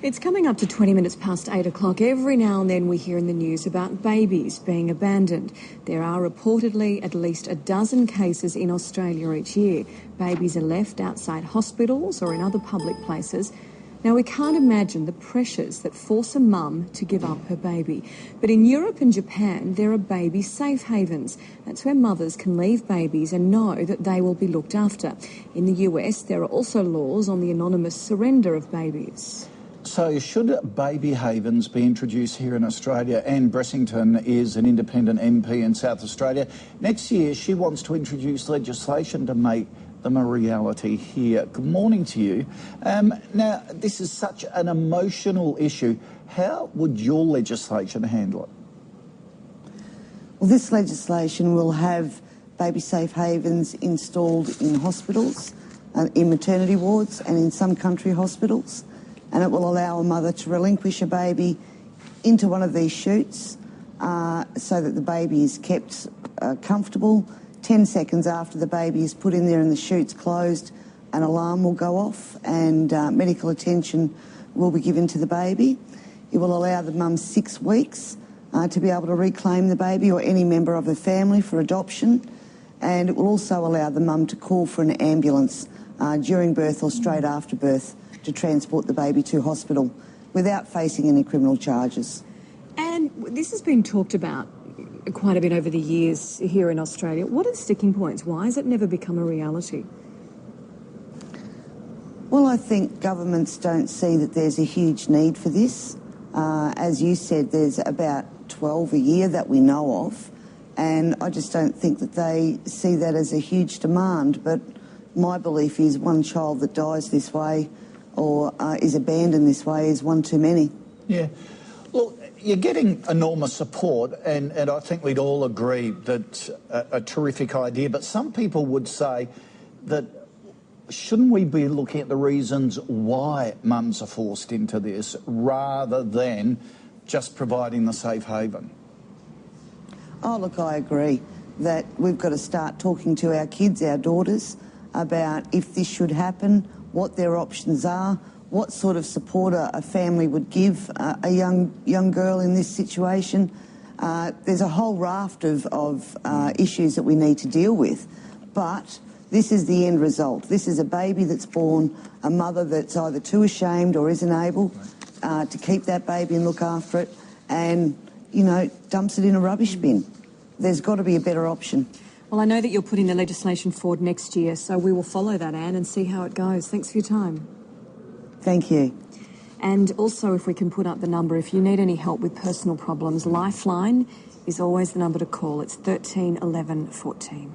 It's coming up to 20 minutes past 8 o'clock. Every now and then we hear in the news about babies being abandoned. There are reportedly at least a dozen cases in Australia each year. Babies are left outside hospitals or in other public places. Now, we can't imagine the pressures that force a mum to give up her baby. But in Europe and Japan, there are baby safe havens. That's where mothers can leave babies and know that they will be looked after. In the US, there are also laws on the anonymous surrender of babies. So should baby havens be introduced here in Australia? Ann Bressington is an independent MP in South Australia. Next year, she wants to introduce legislation to make them a reality here. Good morning to you. Now, this is such an emotional issue. How would your legislation handle it? Well, this legislation will have baby safe havens installed in hospitals, in maternity wards and in some country hospitals. And it will allow a mother to relinquish a baby into one of these chutes so that the baby is kept comfortable. 10 seconds after the baby is put in there and the chute's closed, an alarm will go off and medical attention will be given to the baby. It will allow the mum 6 weeks to be able to reclaim the baby or any member of the family for adoption. And it will also allow the mum to call for an ambulance during birth or straight after birth to transport the baby to hospital without facing any criminal charges. And this has been talked about quite a bit over the years here in Australia. What are the sticking points? Why has it never become a reality? Well, I think governments don't see that there's a huge need for this. As you said, there's about 12 a year that we know of, and I just don't think that they see that as a huge demand. But my belief is one child that dies this way or is abandoned this way is one too many. Yeah. Look, you're getting enormous support, and I think we'd all agree that's a terrific idea, but some people would say that shouldn't we be looking at the reasons why mums are forced into this rather than just providing the safe haven? Oh, look, I agree that we've got to start talking to our kids, our daughters, about if this should happen, what their options are, what sort of support a family would give a young girl in this situation. There's a whole raft of issues that we need to deal with, but this is the end result. This is a baby that's born, a mother that's either too ashamed or isn't able to keep that baby and look after it and, you know, dumps it in a rubbish bin. There's got to be a better option. Well, I know that you're putting the legislation forward next year, so we will follow that, Anne, and see how it goes. Thanks for your time. Thank you. And also, if we can put up the number, if you need any help with personal problems, Lifeline is always the number to call. It's 13 11 14.